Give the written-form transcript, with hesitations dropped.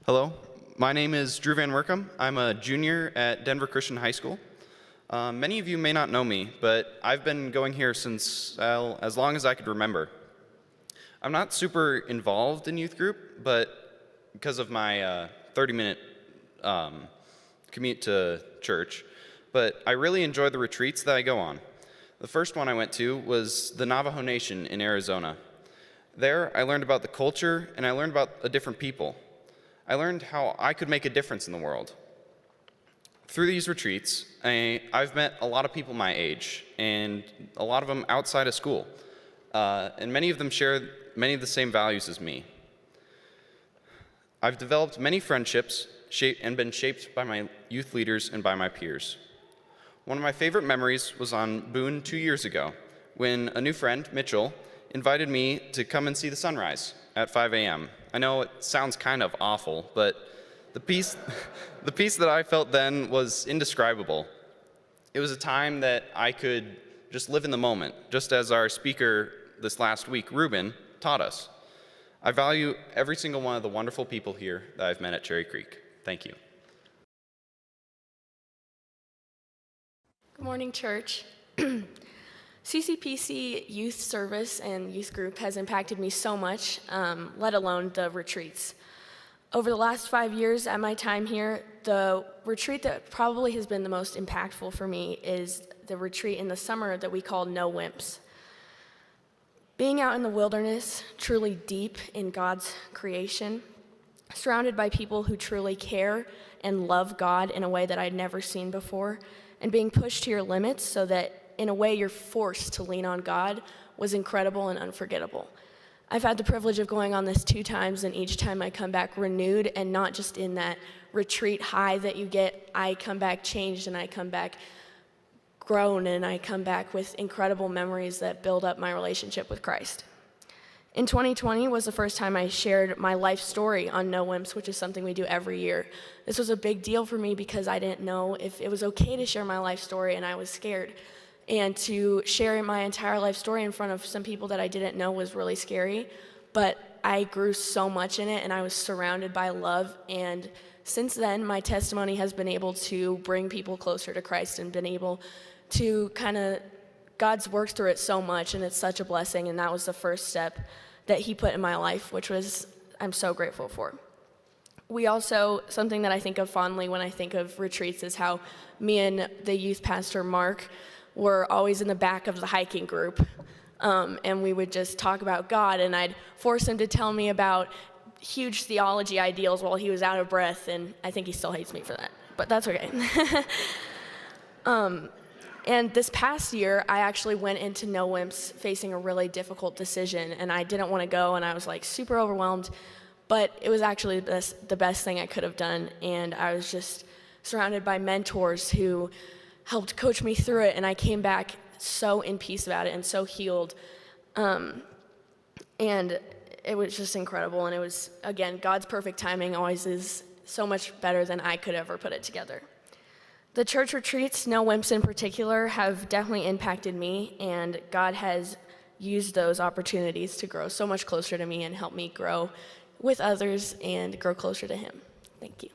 Hello, my name is Drew VanWoerkom. I'm a junior at Denver Christian High School. Many of you may not know me, but I've been going here since, well, as long as I could remember. I'm not super involved in youth group, but because of my 30-minute commute to church, but I really enjoy the retreats that I go on. The first one I went to was the Navajo Nation in Arizona. There, I learned about the culture, and I learned about a different people. I learned how I could make a difference in the world. Through these retreats, I've met a lot of people my age, and a lot of them outside of school. And many of them share many of the same values as me. I've developed many friendships and been shaped by my youth leaders and by my peers. One of my favorite memories was on Boone 2 years ago, when a new friend, Mitchell, invited me to come and see the sunrise at 5 a.m. I know it sounds kind of awful, but the peace that I felt then was indescribable. It was a time that I could just live in the moment, just as our speaker this last week, Ruben, taught us. I value every single one of the wonderful people here that I've met at Cherry Creek. Thank you. Good morning, church. CCPC youth service and youth group has impacted me so much, let alone the retreats. Over the last 5 years at my time here, the retreat that probably has been the most impactful for me is the retreat in the summer that we call No Wimps. Being out in the wilderness, truly deep in God's creation, surrounded by people who truly care and love God in a way that I'd never seen before, and being pushed to your limits so that in a way you're forced to lean on God was incredible and unforgettable. I've had the privilege of going on this 2 times, and each time I come back renewed, and not just in that retreat high that you get. I come back changed, and I come back grown, and I come back with incredible memories that build up my relationship with Christ. In 2020 was the first time I shared my life story on No Wimps, which is something we do every year. This was a big deal for me because I didn't know if it was okay to share my life story, and I was scared. And to share my entire life story in front of some people that I didn't know was really scary, but I grew so much in it, and I was surrounded by love. And since then, my testimony has been able to bring people closer to Christ and been able to God's worked through it so much, and it's such a blessing. And that was the first step that He put in my life, which I'm so grateful for. We also, something that I think of fondly when I think of retreats is how me and the youth pastor, Mark, were always in the back of the hiking group, and we would just talk about God, and I'd force him to tell me about huge theology ideals while he was out of breath, and I think he still hates me for that, but that's okay. And this past year, I actually went into No Wimps facing a really difficult decision, and I didn't want to go, and I was like super overwhelmed, but it was actually the best thing I could have done, and I was just surrounded by mentors who helped coach me through it, and I came back so in peace about it and so healed. And it was just incredible, and it was, again, God's perfect timing always is so much better than I could ever put it together. The church retreats, No Wimps in particular, have definitely impacted me, and God has used those opportunities to grow so much closer to me and help me grow with others and grow closer to Him. Thank you.